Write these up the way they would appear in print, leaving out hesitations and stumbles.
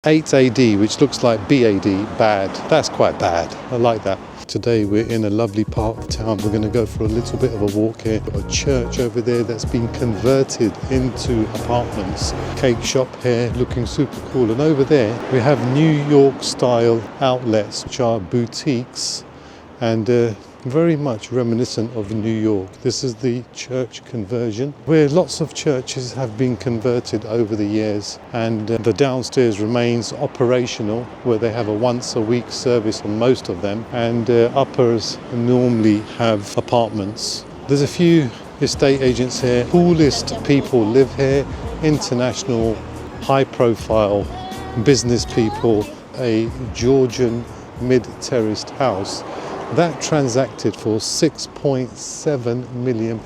8 AD, which looks like BAD, bad. That's quite bad. I like that. Today we're in a lovely part of town. We're going to go for a little bit of a walk here. Got a church over there that's been converted into apartments. Cake shop here looking super cool. And over there we have New York style outlets, which are boutiques and very much reminiscent of New York. This is the church conversion, where lots of churches have been converted over the years, and the downstairs remains operational, where they have a once a week service on most of them, and uppers normally have apartments. There's a few estate agents here. Coolest people live here, international, high profile business people. A Georgian mid-terraced house that transacted for £6.7 million,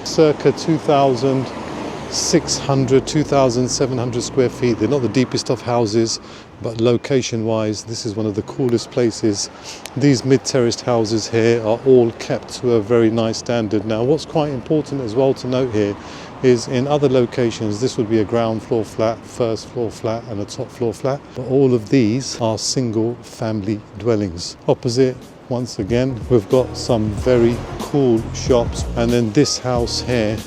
circa 2,600, 2,700 square feet. They're not the deepest of houses, but location-wise, this is one of the coolest places. These mid-terraced houses here are all kept to a very nice standard. Now, what's quite important as well to note here is in other locations, this would be a ground floor flat, first floor flat and a top floor flat. But all of these are single family dwellings. Opposite, once again, we've got some very cool shops. And then this house here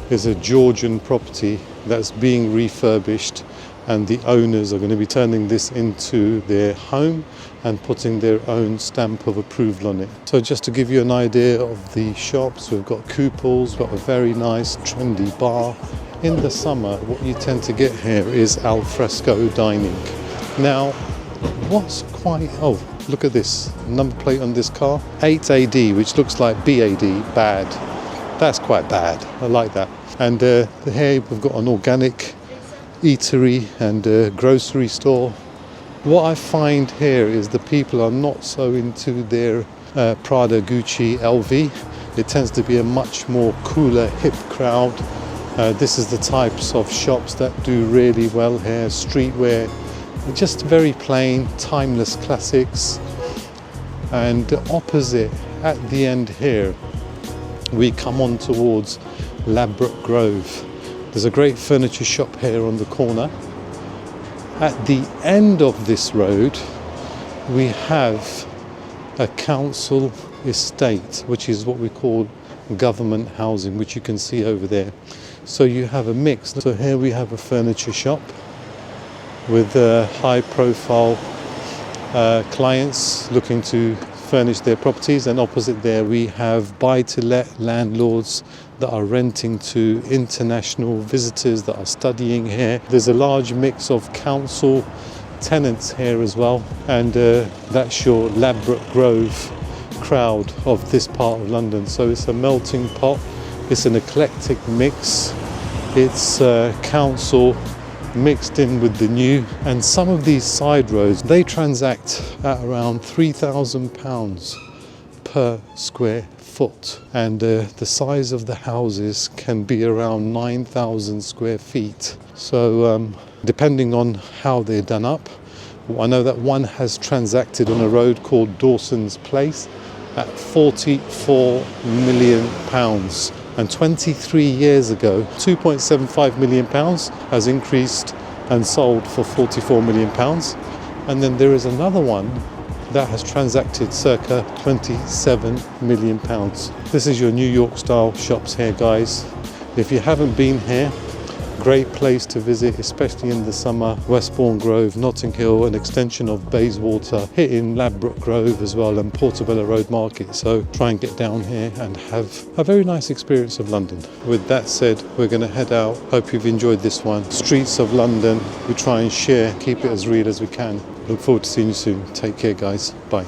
is a Georgian property that's being refurbished, and the owners are going to be turning this into their home and putting their own stamp of approval on it. So just to give you an idea of the shops, we've got couples, we've got a very nice trendy bar. In the summer, what you tend to get here is al fresco dining. Now, what's quite, look at this number plate on this car, 8 AD, which looks like BAD, bad. That's quite bad. I like that. And here we've got an organic eatery and grocery store. What I find here is the people are not so into their Prada, Gucci, LV. It tends to be a much more cooler, hip crowd. This is the types of shops that do really well here. Streetwear, just very plain, timeless classics. And opposite, at the end here, we come on towards Ladbroke Grove. There's a great furniture shop here on the corner. At the end of this road, we have a council estate, which is what we call government housing, which you can see over there. So you have a mix. So here we have a furniture shop with high-profile clients looking to furnish their properties, and opposite there we have buy-to-let landlords that are renting to international visitors that are studying here. There's a large mix of council tenants here as well, and that's your Ladbroke Grove crowd of this part of London. So it's a melting pot, it's an eclectic mix, it's council mixed in with the new. And some of these side roads, they transact at around £3,000 per square foot, and the size of the houses can be around 9,000 square feet. So depending on how they're done up, I know that one has transacted on a road called Dawsons Place at £44 million. And 23 years ago, £2.75 million has increased and sold for £44 million. And then there is another one that has transacted circa £27 million. This is your New York style shops here, guys. If you haven't been here, great place to visit, especially in the summer. Westbourne Grove, Notting Hill, an extension of Bayswater, hitting Ladbroke Grove as well, and Portobello Road Market. So try and get down here and have a very nice experience of London. With that said, we're going to head out. Hope you've enjoyed this one. Streets of London, we try and share, keep it as real as we can. Look forward to seeing you soon. Take care, guys. Bye.